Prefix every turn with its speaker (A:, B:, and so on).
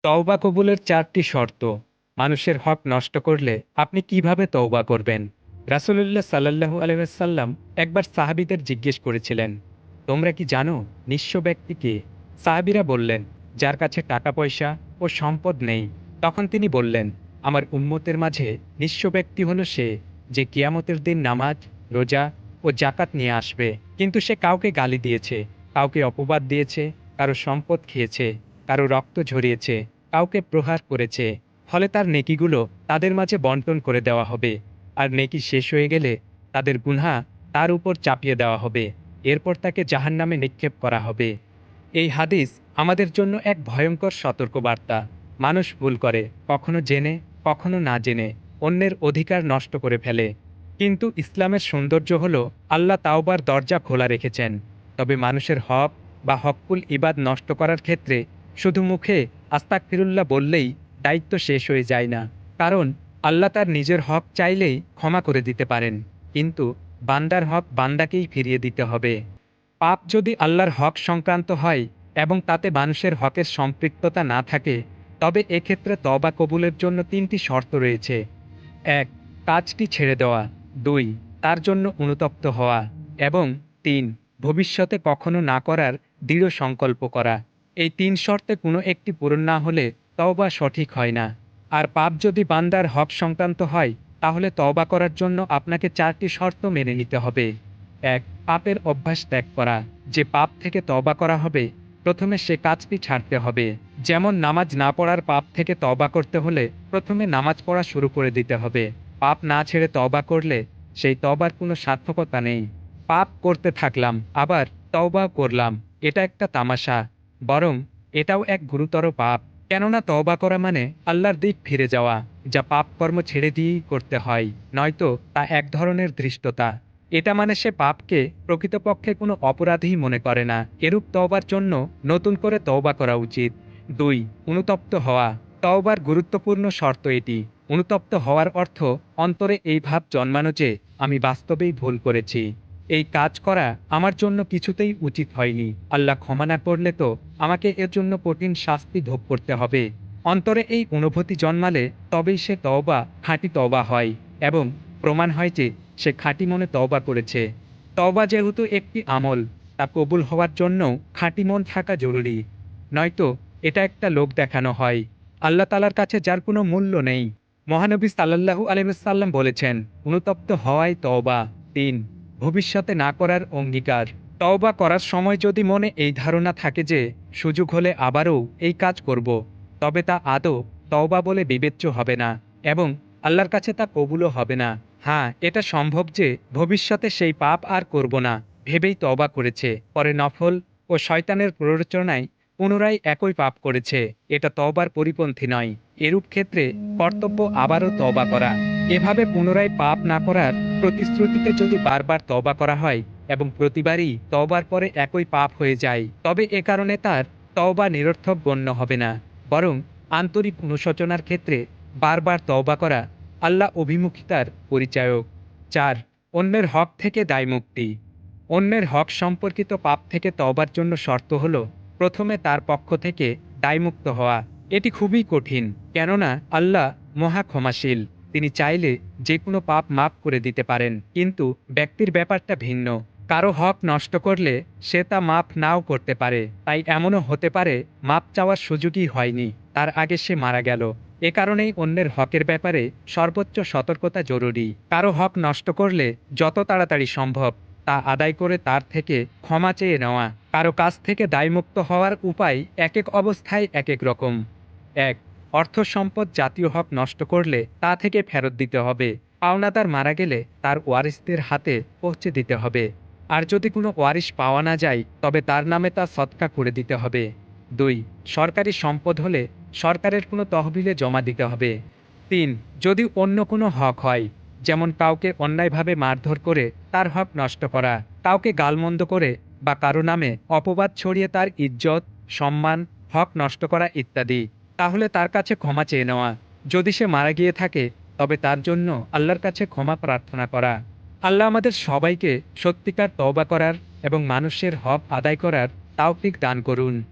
A: তওবা কবুলের ৪টি শর্ত। মানুষের হক নষ্ট করলে আপনি কিভাবে তওবা করবেন? রাসূলুল্লাহ সাল্লাল্লাহু আলাইহি ওয়াসাল্লাম একবার সাহাবীদের জিজ্ঞেস করেছিলেন, "তোমরা কি জানো নিঃস্ব ব্যক্তি কে?" সাহাবীরা বললেন, "যার কাছে টাকা-পয়সা ও সম্পদ নেই।" তখন তিনি বললেন, "আমার উম্মতের মাঝে নিঃস্ব ব্যক্তি হলো সে, যে কিয়ামতের দিন নামাজ, রোজা ও যাকাত নিয়ে আসবে। কিন্তু সে কাউকে গালি দিয়েছে, কাউকে অপবাদ দিয়েছে, কারো সম্পদ খেয়েছে, কারো রক্ত ঝরিয়েছে, কাউকে প্রহার করেছে। ফলে তার নেকিগুলো তাদের মাঝে বন্টন করে দেওয়া হবে। আর নেকি শেষ হয়ে গেলে তাদের গুনহা তার উপর চাপিয়ে দেওয়া হবে। এরপর তাকে জাহান্নামে নিক্ষেপ করা হবে।" এই হাদিস আমাদের জন্য এক ভয়ঙ্কর সতর্কবার্তা। মানুষ ভুল করে, কখনো জেনে, কখনো না জেনে অন্যের অধিকার নষ্ট করে ফেলে। কিন্তু ইসলামের সৌন্দর্য হল আল্লাহ তাওবার দরজা খোলা রেখেছেন। তবে মানুষের হক বা হক্কুল ইবাদ নষ্ট করার ক্ষেত্রে শুধু মুখে আস্তাগফিরুল্লাহ বললেই দায়িত্ব শেষ হয়ে যায় না। কারণ আল্লাহ তার নিজের হক চাইলেই ক্ষমা করে দিতে পারেন, কিন্তু বান্দার হক বান্দাকেই ফিরিয়ে দিতে হবে। পাপ যদি আল্লাহর হক সংক্রান্ত হয় এবং তাতে মানুষের হকের সম্পৃক্ততা না থাকে, তবে এক্ষেত্রে তওবা কবুলের জন্য ৩টি শর্ত রয়েছে। ১. কাজটি ছেড়ে দেওয়া। ২. তার জন্য অনুতপ্ত হওয়া। এবং ৩. ভবিষ্যতে কখনো না করার দৃঢ় সংকল্প করা। এই ৩ শর্তে কোনো একটি পূরণ না হলে তওবা সঠিক হয় না। আর পাপ যদি বান্দার হক সংক্রান্ত হয়, তাহলে তওবা করার জন্য আপনাকে ৪টি শর্ত মেনে নিতে হবে। ১. পাপের অভ্যাস ত্যাগ করা। যে পাপ থেকে তওবা করা হবে, প্রথমে সে কাজটি ছাড়তে হবে। যেমন নামাজ না পড়ার পাপ থেকে তওবা করতে হলে প্রথমে নামাজ পড়া শুরু করে দিতে হবে। পাপ না ছেড়ে তওবা করলে সেই তওবার কোনো সার্থকতা নেই। পাপ করতে থাকলাম, আবার তওবাও করলাম, এটা একটা তামাশা। বরং এটাও এক গুরুতর পাপ। কেননা তওবা করা মানে আল্লাহর দিক ফিরে যাওয়া, যা পাপ কর্ম ছেড়ে দিয়েই করতে হয়। নয়তো তা এক ধরনের ধৃষ্টতা। এটা মানে সে পাপকে প্রকৃতপক্ষে কোনো অপরাধীই মনে করে না। এরূপ তওবার জন্য নতুন করে তওবা করা উচিত। ২. অনুতপ্ত হওয়া। তওবার গুরুত্বপূর্ণ শর্ত এটি। অনুতপ্ত হওয়ার অর্থ অন্তরে এই ভাব জন্মানো যে আমি বাস্তবেই ভুল করেছি। এই কাজ করা আমার জন্য কিছুতেই উচিত হয়নি। আল্লাহ ক্ষমা না করলে তো আমাকে এর জন্য কঠিন শাস্তি ভোগ করতে হবে। অন্তরে এই অনুভূতি জন্মালে তবেই সে তওবা খাঁটি তওবা হয় এবং প্রমাণ হয় যে সে খাঁটি মনে তওবা করেছে। তওবা যেহেতু একটি আমল, তা কবুল হওয়ার জন্যও খাঁটি মন থাকা জরুরি। নয়তো এটা একটা লোক দেখানো হয়। আল্লাহ তাআলার কাছে যার কোনো মূল্য নেই। মহানবী সাল্লাল্লাহু আলাইহি ওয়াসাল্লাম বলেছেন, অনুতপ্ত হওয়াই তওবা। ৩. ভবিষ্যতে না করার অঙ্গীকার। তওবা করার সময় যদি মনে এই ধারণা থাকে যে সুযোগ হলে আবারও এই কাজ করব, তবে তা আদৌ তওবা বলে বিবেচ্য হবে না এবং আল্লাহর কাছে তা কবুলও হবে না। হ্যাঁ, এটা সম্ভব যে ভবিষ্যতে সেই পাপ আর করব না ভেবেই তওবা করেছে, পরে নফল ও শয়তানের প্ররোচনায় পুনরায় একই পাপ করেছে। এটা তওবার পরিপন্থী নয়। এরূপ ক্ষেত্রে কর্তব্য আবারও তওবা করা। এভাবে পুনরায় পাপ না করার প্রতিশ্রুতিতে যদি বারবার তওবা করা হয় এবং প্রতিবারই তওবার পরে একই পাপ হয়ে যায়, তবে এ কারণে তার তওবা নিরর্থক গণ্য হবে না। বরং আন্তরিক অনুশোচনার ক্ষেত্রে বারবার তওবা করা আল্লাহ অভিমুখিতার পরিচায়ক। ৪. অন্যের হক থেকে দায়মুক্তি। অন্যের হক সম্পর্কিত পাপ থেকে তওবার জন্য শর্ত হল প্রথমে তার পক্ষ থেকে দায়মুক্ত হওয়া। এটি খুবই কঠিন, কেননা আল্লাহ মহা ক্ষমাশীল। তিনি চাইলে যে কোনো পাপ মাফ করে দিতে পারেন, কিন্তু ব্যক্তির ব্যাপারটা ভিন্ন। কারো হক নষ্ট করলে সে তা মাফ নাও করতে পারে। তাই এমনও হতে পারে মাপ চাওয়ার সুযোগই হয়নি, তার আগে সে মারা গেল। এ কারণেই অন্যের হকের ব্যাপারে সর্বোচ্চ সতর্কতা জরুরি। কারো হক নষ্ট করলে যত তাড়াতাড়ি সম্ভব তা আদায় করে তার থেকে ক্ষমা চেয়ে নেওয়া। কারো কাছ থেকে দায়মুক্ত হওয়ার উপায় একেক অবস্থায় একেক রকম। ১. অর্থ সম্পদ জাতীয় হক নষ্ট করলে তা থেকে ফেরত দিতে হবে। পাওনাদার মারা গেলে তার ওয়ারিসদের হাতে পৌঁছে দিতে হবে। আর যদি কোনো ওয়ারিশ পাওয়া না যায়, তবে তার নামে তা সদকা করে দিতে হবে। ২. সরকারি সম্পদ হলে সরকারের কোনো তহবিলে জমা দিতে হবে। ৩. যদি অন্য কোনো হক হয়, যেমন কাউকে অন্যায়ভাবে মারধর করে তার হক নষ্ট করা, কাউকে গালমন্দ করে বা কারো নামে অপবাদ ছড়িয়ে তার ইজ্জত, সম্মান, হক নষ্ট করা ইত্যাদি, তাহলে তার কাছে ক্ষমা চেয়ে নেওয়া। যদি সে মারা গিয়ে থাকে, তবে তার জন্য আল্লাহর কাছে ক্ষমা প্রার্থনা করা। আল্লাহ আমাদের সবাইকে সত্যিকার তওবা করার এবং মানুষের হক আদায় করার তাওফিক দান করুন।